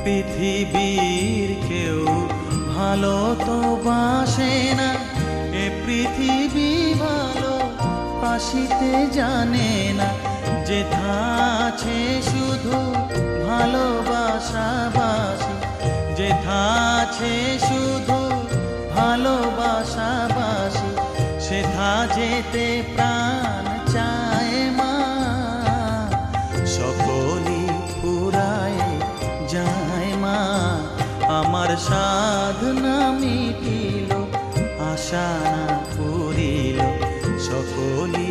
পৃথিবীর কেউ ভালো তো বাসে না, এ পৃথিবী ভালো বাসিতে জানে না। যেথা আছে শুধু ভালোবাসাবাসি, যেথা আছে শুধু ভালোবাসাবাসি, সেথা যেতে প্রাণ চায় মা। সকলই ফুরায় যায় মা, আমার সাধনা মিটিল, আশা না পুরিল। সকলই